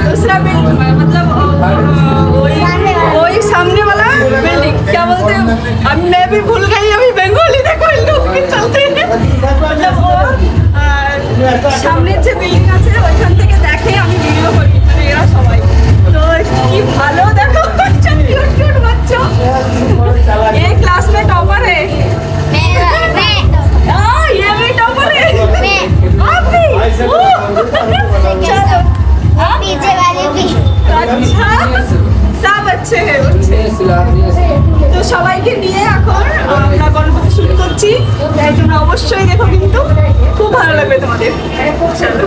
दूसरा बिल्डिंग मतलब वही सामने वाला बिल्डिंग क्या बोलते हैं अब मैं भी भूल गई अभी बंगाली देखो इन लोग के चलते मतलब वो সামনের যে বিল্ডিং আছে ওইখান থেকে দেখে আমি ভিডিও করি মানে এরা সবাই তো কি ভালো দেখো কিউট কিউট বাচ্চা ये क्लास में टॉपर है ये भी टॉपर है आप भी चलो पीछे वाले भी अच्छा सब अच्छे हैं তো সবাইকে নিয়ে এখন আমরা গণপতি শুরু করছি তাই তোমরা অবশ্যই দেখো কিন্তু খুব ভালো লাগবে তোমাদের চলো